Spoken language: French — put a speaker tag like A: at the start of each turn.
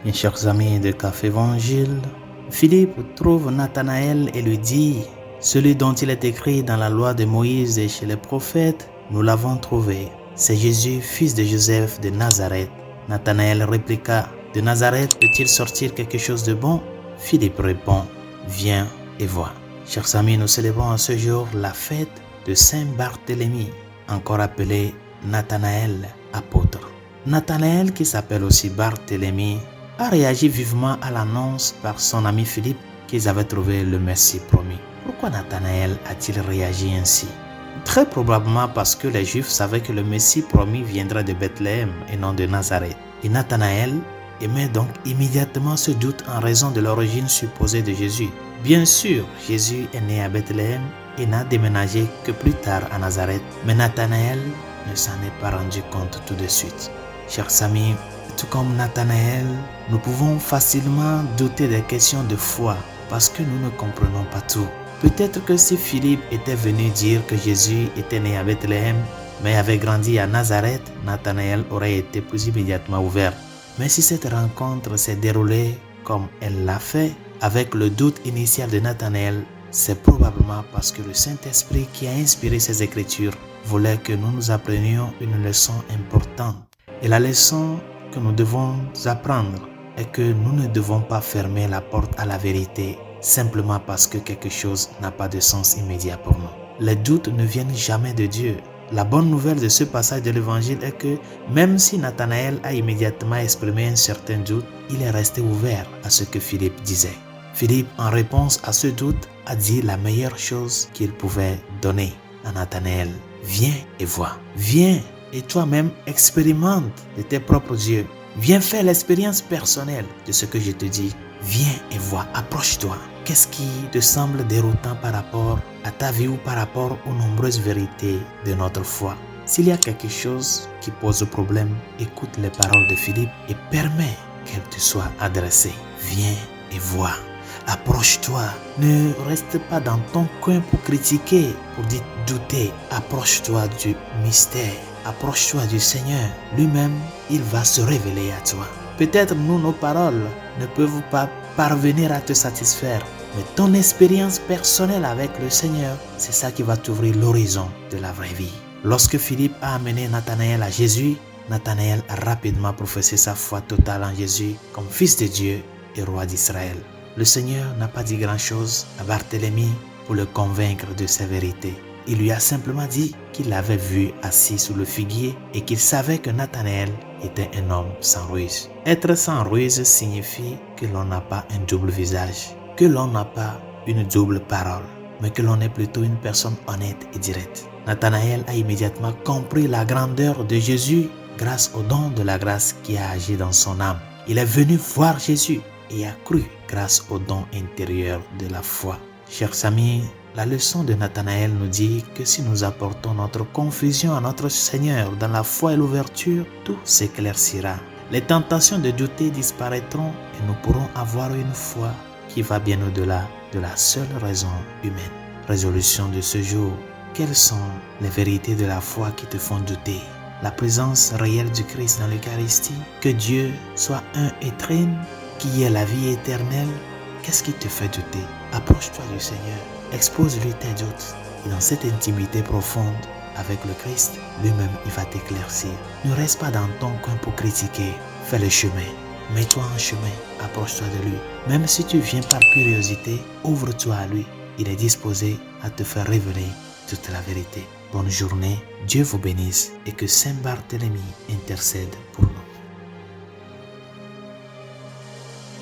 A: Mes chers amis de Café Évangile, Philippe trouve Nathanaël et lui dit « Celui dont il est écrit dans la loi de Moïse et chez les prophètes, nous l'avons trouvé. C'est Jésus, fils de Joseph de Nazareth. » Nathanaël répliqua « De Nazareth peut-il sortir quelque chose de bon ?» Philippe répond « Viens et vois. » Chers amis, nous célébrons en ce jour la fête de Saint Barthélemy, encore appelé Nathanaël, apôtre. Nathanaël, qui s'appelle aussi Barthélemy, a réagi vivement à l'annonce par son ami Philippe qu'ils avaient trouvé le Messie promis. Pourquoi Nathanaël a-t-il réagi ainsi? Très probablement parce que les Juifs savaient que le Messie promis viendrait de Bethléem et non de Nazareth. Et Nathanaël émet donc immédiatement ce doute en raison de l'origine supposée de Jésus. Bien sûr, Jésus est né à Bethléem et n'a déménagé que plus tard à Nazareth, mais Nathanaël ne s'en est pas rendu compte tout de suite. Chers amis, tout comme Nathanaël, nous pouvons facilement douter des questions de foi parce que nous ne comprenons pas tout. Peut-être que si Philippe était venu dire que Jésus était né à Bethléem, mais avait grandi à Nazareth, Nathanaël aurait été plus immédiatement ouvert. Mais si cette rencontre s'est déroulée comme elle l'a fait, avec le doute initial de Nathanaël, c'est probablement parce que le Saint-Esprit qui a inspiré ces Écritures voulait que nous nous apprenions une leçon importante. Et la leçon que nous devons apprendre est que nous ne devons pas fermer la porte à la vérité simplement parce que quelque chose n'a pas de sens immédiat pour nous. Les doutes ne viennent jamais de Dieu. La bonne nouvelle de ce passage de l'Évangile est que même si Nathanaël a immédiatement exprimé un certain doute, il est resté ouvert à ce que Philippe disait. Philippe, en réponse à ce doute, a dit la meilleure chose qu'il pouvait donner à Nathanaël. Viens et vois. Viens et toi-même expérimente de tes propres yeux. Viens faire l'expérience personnelle de ce que je te dis. Viens et vois, approche-toi. Qu'est-ce qui te semble déroutant par rapport à ta vie ou par rapport aux nombreuses vérités de notre foi? S'il y a quelque chose qui pose problème, écoute les paroles de Philippe et permets qu'elles te soient adressées. Viens et vois. Approche-toi. Ne reste pas dans ton coin pour critiquer, pour douter. Approche-toi du mystère. Approche-toi du Seigneur. Lui-même, il va se révéler à toi. Peut-être nos paroles ne peuvent pas parvenir à te satisfaire, mais ton expérience personnelle avec le Seigneur, c'est ça qui va t'ouvrir l'horizon de la vraie vie. Lorsque Philippe a amené Nathanaël à Jésus, Nathanaël a rapidement professé sa foi totale en Jésus comme fils de Dieu et roi d'Israël. Le Seigneur n'a pas dit grand-chose à Barthélemy pour le convaincre de ses vérités. Il lui a simplement dit qu'il l'avait vu assis sous le figuier et qu'il savait que Nathanaël était un homme sans ruse. Être sans ruse signifie que l'on n'a pas un double visage, que l'on n'a pas une double parole, mais que l'on est plutôt une personne honnête et directe. Nathanaël a immédiatement compris la grandeur de Jésus grâce au don de la grâce qui a agi dans son âme. Il est venu voir Jésus et a cru grâce au don intérieur de la foi. Chers amis, la leçon de Nathanaël nous dit que si nous apportons notre confusion à notre Seigneur dans la foi et l'ouverture, tout s'éclaircira. Les tentations de douter disparaîtront et nous pourrons avoir une foi qui va bien au-delà de la seule raison humaine. Résolution de ce jour. Quelles sont les vérités de la foi qui te font douter? La présence réelle du Christ dans l'Eucharistie, que Dieu soit un et trine, qui est la vie éternelle. Qu'est-ce qui te fait douter? Approche-toi du Seigneur, expose-lui tes doutes. Et dans cette intimité profonde avec le Christ, lui-même il va t'éclaircir. Ne reste pas dans ton coin pour critiquer. Fais le chemin. Mets-toi en chemin. Approche-toi de lui. Même si tu viens par curiosité, ouvre-toi à lui. Il est disposé à te faire révéler toute la vérité. Bonne journée. Dieu vous bénisse et que Saint Barthélemy intercède pour